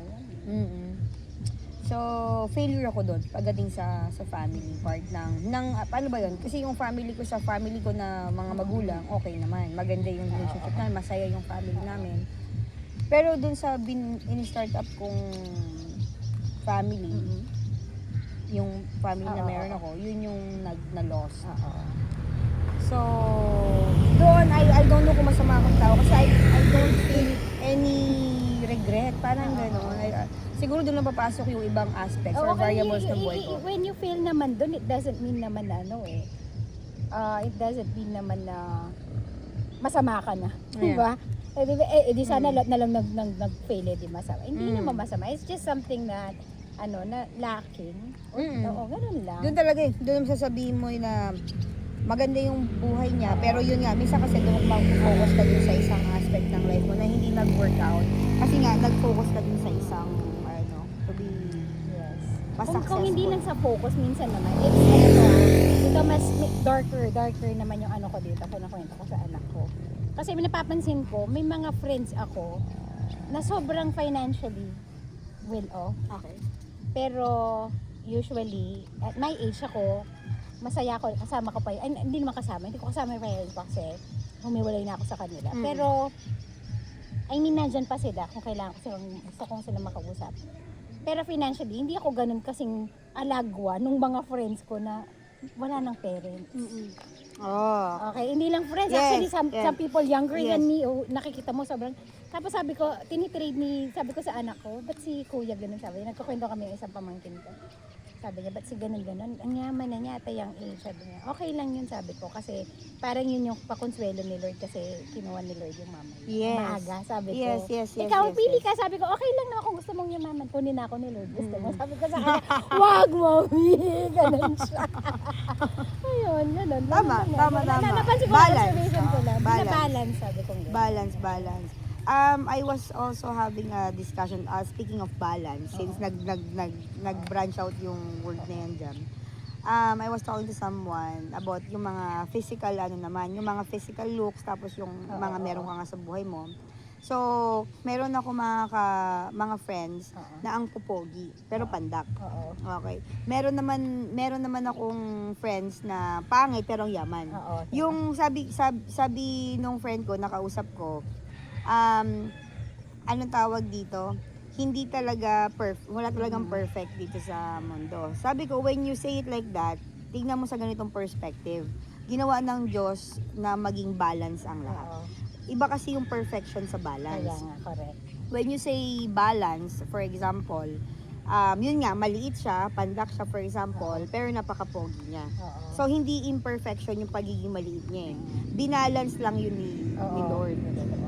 So, failure ako doon pagdating sa family part ng paano ba yun? Kasi yung family ko sa family ko na mga magulang, okay naman. Maganda yung relationship namin, masaya yung family namin. Pero doon sa in-start up kong family, yung family na Oo, meron oo. ako, yun yung na-lost. Oo. So, doon, I don't know kung masama akong tao kasi I don't feel any regret. Parang gano'n. Siguro doon na papasok yung ibang aspects or variables ng buhay ko. When you feel naman dun, it doesn't mean naman na it doesn't mean naman na masama ka na. Yeah. Diba? Di sana lahat na lang nag-fail di masama. Hindi naman masama. It's just something na na lacking. Oo, ganun lang. Doon talaga doon sasabihin mo na maganda yung buhay niya, pero yun nga, minsan kasi doon mag-focus ka dun sa isang aspect ng life mo na hindi nag-work out. Kasi nga, nag-focus ka dun sa isang, to be Yes. successful. Kung hindi lang sa focus, minsan naman, ito mas darker naman yung ko dito, kinakwento ko sa anak ko. Kasi napapansin ko, may mga friends ako na sobrang financially well-off. Okay. Pero, usually, at my age ako, masaya ako, kasama ko pa hindi naman kasama, hindi ko kasama yung parents ko kasi humiwalay na ako sa kanila. Pero, nandyan pa sila kung kailangan gusto kong sila makausap. Pero financially, hindi ako ganun kasing alagwa nung mga friends ko na wala nang parents. Oh. Okay, hindi lang friends. Yes, Actually, some people younger Yes. than me, nakikita mo sobrang. Tapos sabi ko, sabi ko sa anak ko, ba't si kuya ganun sabi? Nagkukwento kami ng isang pamangkin ko. Sabi niya, ba't si ganun? Ang yaman na niya, yung age. Sabi niya, okay lang yun, sabi ko. Kasi parang yun yung pakonsuelo ni Lord kasi kinuha ni Lord yung mama. Yes. Maaga, sabi ko. Yes. Ikaw, pili ka. Sabi ko, okay lang na kung gusto mong yumaman. Kunin na ako ni Lord. Gusto mo. Sabi ko sa kanya, wag mommy. Ganun siya. Ayun, ganun. Tama. Napansin ko, Balance. observation ko lang. Balance. Balance, sabi ko. Balance. I was also having a discussion, speaking of balance, since nag-branch out yung word na yan dyan. I was talking to someone about yung mga physical, yung mga physical looks, tapos yung mga meron ka nga sa buhay mo. So, meron ako mga friends na ang pupogi, pero pandak. Okay. Meron naman akong friends na pangit, pero ang yaman. Yung sabi nung friend ko, nakausap ko, anong tawag dito? Hindi talaga wala talagang perfect dito sa mundo. Sabi ko, when you say it like that, tingnan mo sa ganitong perspective. Ginawa ng Diyos na maging balance ang lahat. Iba kasi yung perfection sa balance. Kaya nga, correct. When you say balance, for example, yun nga, maliit siya, pandak siya for example, pero napaka-pogi niya. So, hindi imperfection yung pagiging maliit niya. Binalance lang yun ni Lord.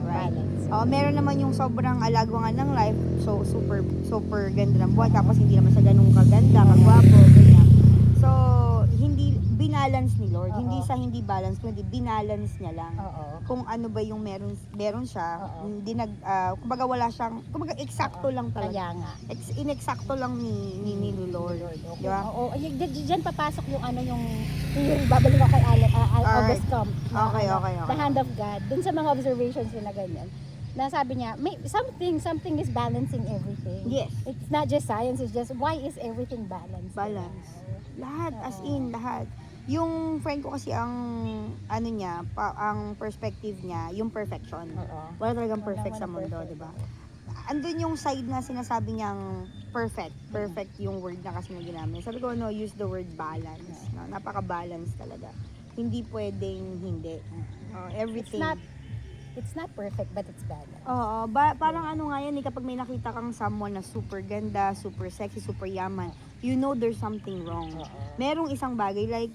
Right? Meron naman yung sobrang alagwa nga ng life, so super ganda ng buhay, tapos hindi naman siya ganun kaganda, kagwapo, ganyan. So, hindi binalance ni Lord. Hindi sa hindi balance, kundi binalance niya lang. Kung ano ba yung meron siya, hindi kumbaga wala siyang, kumbaga eksakto lang talaga. Kaya nga. Ineksakto lang ni Lord. Di ba? Oo, diyan papasok yung yung babalik ako kay August Camp. Okay. The hand of God. Dun sa mga observations na ganyan. Na sabi niya, may something is balancing everything. Yes. It's not just science, it's just why is everything balanced? Balance. Lahat, as in, lahat. Yung friend ko kasi ang ang perspective niya, yung perfection. Wala talagang perfect sa mundo, di ba? Andun yung side na sinasabi niyang perfect yung word na kasi na ginamit. Sabi ko, no, use the word balance. No? Napaka-balance talaga. Hindi pwedeng hindi. Everything. It's not perfect, but it's balanced. Oo, parang nga yan, kapag may nakita kang someone na super ganda, super sexy, super yaman, you know there's something wrong. Merong isang bagay, like,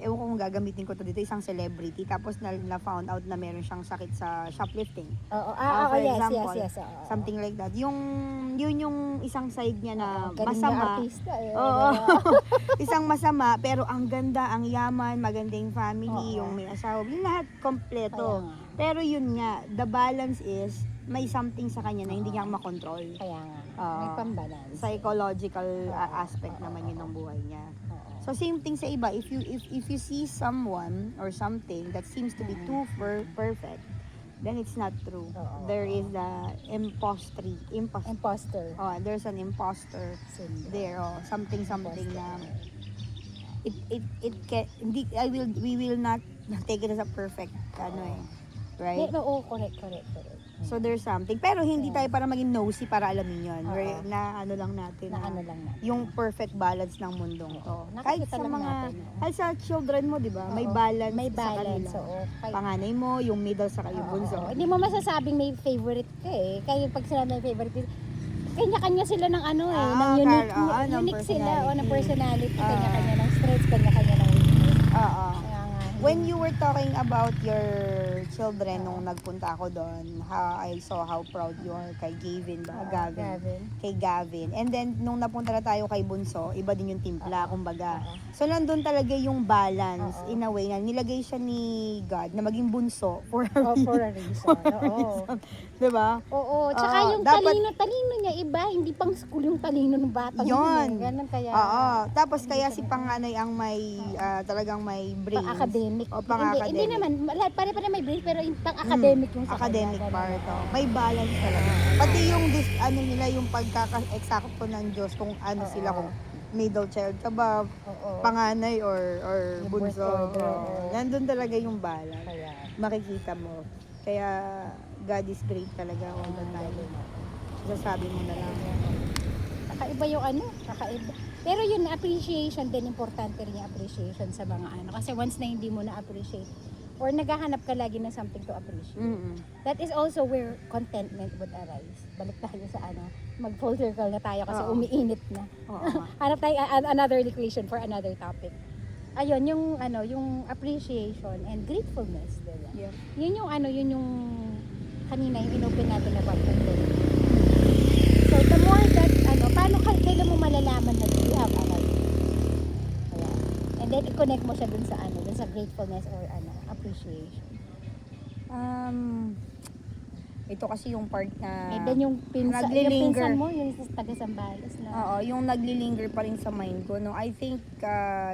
ewan ko kung gagamitin ko to dito, isang celebrity, tapos na-found out na meron siyang sakit sa shoplifting. For example, yes. something like that. Yun yung isang side niya na masama. Artista, Isang masama, pero ang ganda, ang yaman, magandang family, yung may asawa, yung lahat kompleto. Pero yun nga, the balance is, may something sa kanya na hindi niya makontrol. Kaya nga, may pambalance. Psychological aspect naman yun ng buhay niya. So same thing sa iba, if you see someone or something that seems to be too perfect, then it's not true. There is the imposter. There's an imposter there. Something na we will not take it as a perfect right? Oo, correct. So there's something. Pero hindi Yeah. tayo para maging nosy para alamin yun. Oo. Na ano lang natin. Na ano lang natin. Yung perfect balance ng mundong to. Oo, Kahit nakikita sa lang mga, natin, oo. kahit sa children mo, di ba? May Oo, balance, may sa balance, kanila. oo. Panganay mo, yung middle, saka yung bunso. Hindi mo masasabing may favorite ka eh. Kaya pag sila may favorite, kanya-kanya sila ng ano eh, ng unique, ng unique sila o ng personality. personality, kanya-kanya ng strengths, kanya-kanya ng weakness. Oo. Kaya nga, When you were talking about your children nung nagpunta ako doon, I saw how proud you are kay Gavin ba? Gavin. Kay Gavin. And then, nung napunta na tayo kay Bunso, iba din yung timpla, kumbaga. So, nandun talaga yung balance, in a way, na nilagay siya ni God na maging bunso for a For a reason. Oo. Diba? Oo, tsaka yung dapat- talino niya iba, hindi pang school yung talino ng batang Yun. yun. Ganun kaya. Oo. Tapos, hindi kaya siya si panganay ang may, talagang may brains. Pang-academic. O, pang-academic. Hindi naman, pare-pare may brains, pero yung pang-academic yung sa academic kanya. part. May balance talaga. Pati yung ano nila, yung pagkaka-eksakto ng Diyos kung ano sila, kung middle child ka ba, panganay or Yung bunso. birth order. Nandun talaga yung balance. Kaya, Makikita mo. Kaya God is great talaga all the time. Sasabi mo na lang. kakaiba yung ano, kakaiba. Pero yun, appreciation din, importante rin yung appreciation sa mga ano. Kasi once na hindi mo na-appreciate, or naghahanap ka lagi ng something to appreciate, that is also where contentment would arise. Balik tayo sa ano, mag-full circle na tayo kasi umiinit na. Hanap tayo another equation for another topic. Ayun, yung ano, yung appreciation and gratefulness, diba? Yeah. Yun yung ano, yun yung kanina yung inopen natin na pagpunta. So the more that ano, paano kailan mo malalaman na you have arrived? Ayan. And then i-connect mo siya dun sa ano, dun sa gratefulness or ano, appreciation. Ito kasi yung part na And then yung naglilinger. pinsan mo, yung sa taga Sambales na. Oo, yung naglilinger pa rin sa mind ko. No, I think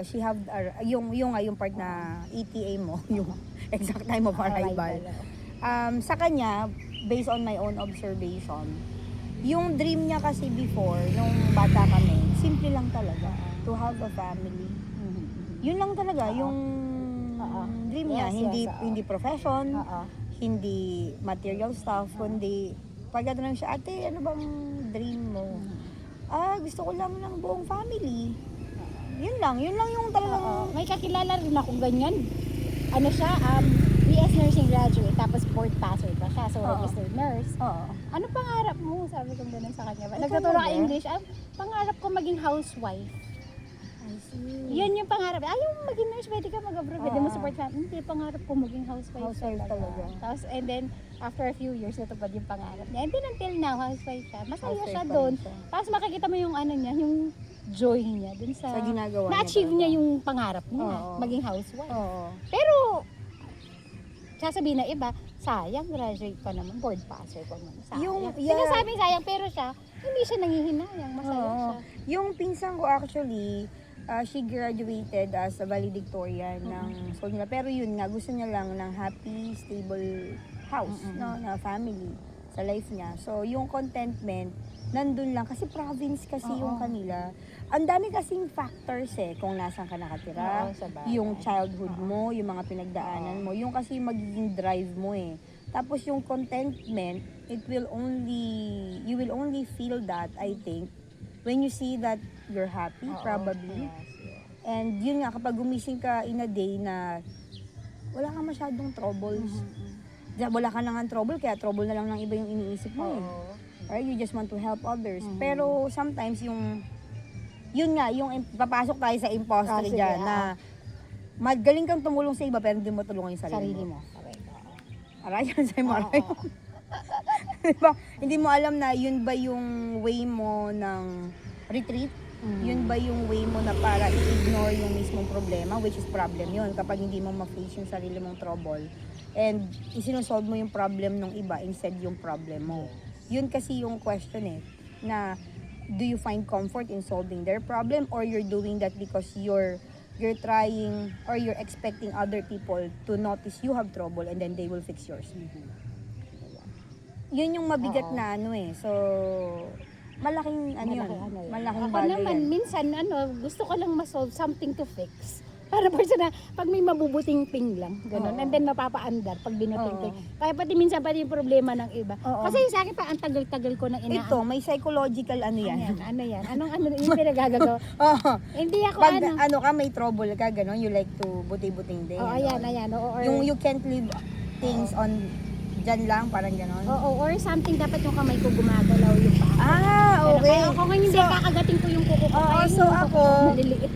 she have yung part na ETA mo, yung exact time of arrival. Sa kanya, based on my own observation, yung dream niya kasi before, nung bata kami, simple lang talaga. To have a family. Yun lang talaga, yung dream niya. Hindi profession, hindi material stuff, kundi pag lang siya, ate, ano bang dream mo? Gusto ko lang ng buong family. Yun lang yung talagang... May kakilala rin akong ganyan. Ano siya, BS nursing graduate, tapos board passer pa siya, so registered nurse. Ano pangarap mo? Sabi ko ganun sa kanya. Nagtuturo ka English, pangarap ko maging housewife. I see. Yun yung pangarap. Ayaw mo maging nurse, pwede ka mag-abroad, pwede mo support family. Hindi, pangarap ko maging housewife Talaga. Tapos, and then, after a few years, natupad yung pangarap niya. And then, until now, housewife siya. Masaya Housewife siya pa rin doon. siya. Tapos, makikita mo yung ano niya, yung joy niya dun sa ginagawa niya na-achieve talaga. niya yung pangarap niya, Oo. maging housewife. Oo. Pero, sasabihin na iba, sayang, graduate pa naman, board passer pa naman. Sayang. Sinasabing sayang, pero siya, hindi siya nangihinayang, masaya siya. Yung pinsan ko actually, she graduated as a valedictorian ng school nila. Pero yun nga, gusto niya lang ng happy, stable house, no, na family sa life niya. So, yung contentment, nandun lang. Kasi province kasi yung kanila. Ang dami kasing factors kung nasan ka nakatira, Oo, sa bagay. yung childhood mo, yung mga pinagdaanan mo, yung kasi magiging drive mo Tapos yung contentment, you will only feel that, I think, when you see that you're happy, probably. And yun nga, kapag gumising ka in a day na wala kang masyadong troubles. Wala ka nang trouble, kaya trouble na lang ng iba yung iniisip mo. Or you just want to help others. Pero sometimes yun nga, yung papasok tayo sa imposter dyan na magaling kang tumulong sa iba pero hindi mo tulungan yung sarili mo. Arayan sa'yo mo, arayan. Diba? Hindi mo alam na yun ba yung way mo ng retreat? Yun ba yung way mo na para i-ignore yung mismong problema, which is problem yun, kapag hindi mo ma-face yung sarili mong trouble and isinusolve mo yung problem ng iba instead yung problem mo. Yun kasi yung question na do you find comfort in solving their problem or you're doing that because you're trying or you're expecting other people to notice you have trouble and then they will fix yours. Yun yung mabigat na so malaking malaking Ako bagay naman, yan. minsan gusto ko lang ma-solve something to fix. Para personal, pag may mabubuting-ting lang, ganun. Oo. And then mapapaandar pag binuting-ting. Oo. Kaya pati minsan pati yung problema ng iba. Oo. Kasi sa akin pa, ang tagal-tagal ko na Ito, may psychological ano Ano yan. yan? Ano yan? Anong yung pinagagagawa? Oo. Hindi ako Pag ano. ano ka, may trouble ka, gano'n, you like to buti-buting din. Oo, ayan. Oo, or, Yung you can't leave things on dyan lang, parang gano'n. or something, dapat yung kamay ko gumagalaw yung paa. Ah, okay. Kaya kung hindi, kakagating ko yung kuko ko. Oo, Kaya so yung kuko ako, ko maliliit.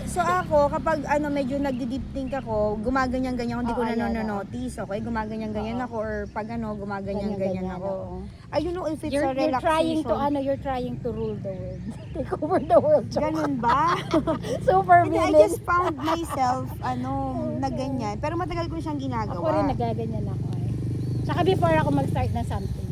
So ako, kapag ano medyo nagdi-deep think ako, gumaganyan-ganyan, hindi ko Oo, na ayan, notice, okay? Gumaganyan-ganyan Oo. ako or pag ano, gumaganyan-ganyan ako. oo. I don't know if it's You're a relaxation. you're trying to rule the world. Take over the world. Ganun ba? Super Hindi, I villain. just found myself, na ganyan. Pero matagal ko siyang ginagawa. Ako rin nagaganyan ako eh. Tsaka before ako mag-start ng something.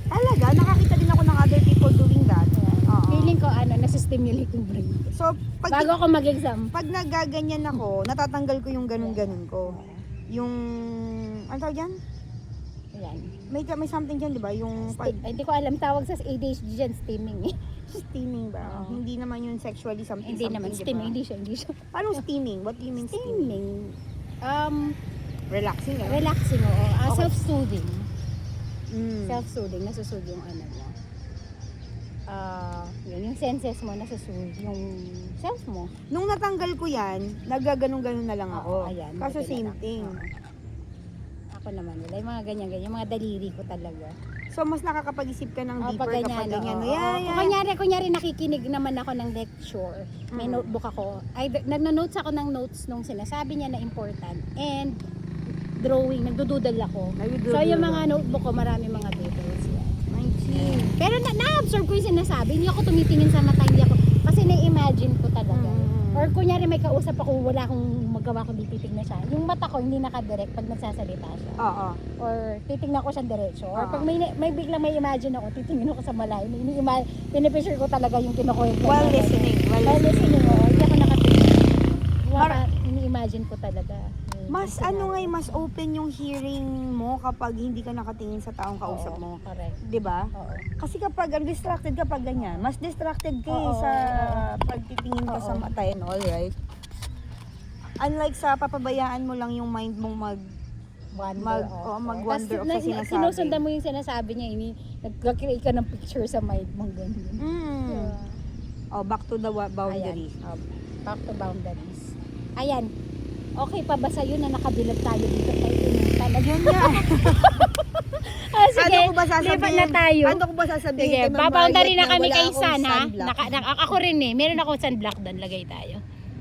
Talaga, nakakita din ako ng other people doing that. Oo. Feeling ko nasa-stimulate yung brain ko. So, Bago ako mag-exam. pag nagaganyan ako, natatanggal ko yung ganun-ganun ko. Yung, ano tawag yan? Ayan. May something dyan, di ba? Yung pag Hindi ko alam tawag sa ADHD dyan, steaming eh. steaming ba? Oo. Hindi naman yun sexually something. Hindi naman, di ba? steaming. Hindi siya. Paano steaming? What do you mean steaming? Steaming. Relaxing, ah? Relaxing, oo. Okay. Self-soothing. Mm. Self-soothing, nasusoothe yung ano mo. Yun, yung senses mo, nasusoothe yung self mo. Nung natanggal ko yan, nagaganon-ganon na lang ako. Ayan, Kaso buti na same lang. thing. Oo. Ako naman wala, yung mga ganyan-ganyan, yung mga daliri ko talaga. So, mas nakakapag-isip ka ng deeper kapag ganyan. oo. Yeah. Kunyari nakikinig naman ako ng lecture. May Mm. notebook ako. Nagna-notes ako ng notes nung sinasabi niya na important. And drawing, nagdududal ako. So yung mga notebook ko, marami mga details yan. Pero na-absorb ko yung sinasabi. Hindi ako tumitingin sa mata, hindi ako, kasi na-imagine ko talaga. Or kunyari may kausap ako, wala akong magawa kundi titignan siya. Yung mata ko hindi nakadirect pag nagsasalita siya. Oo. Or titignan ko siyang diretso. Or Oo. pag may biglang may imagine ako, titingin ako sa malayo. Pinipicture ko talaga yung kinukwento. While niya. listening. While listening, hindi ako nakatingin. Ini-imagine ko talaga. Mas ano nga, mas open yung hearing mo kapag hindi ka nakatingin sa taong kausap Oo, mo. correct. 'Di ba? Oo. Kasi kapag distracted ka pag ganyan, mas distracted ka Oo, sa pagtitingin ka sa Oo. mata and all, right? Unlike sa papabayaan mo lang yung mind mong mag-wonder of sa sinasabi. Sinusundan mo yung sinasabi niya, nag-create ka ng picture sa mind mong ganyan. Oh, back to the boundary. Ayan. Back to boundaries. Ayan. Okay pa ba sa'yo na nakabilad tayo dito tayo talaga? Yun nga. Sige, Ano ko ba sasabihin? lipat na tayo. Ano ko ba sasabihin? Sige, Ito ng baboundary Marriott na kami wala kay akong San ha. sunblock? Ako rin eh. Meron ako sunblock doon, lagay tayo.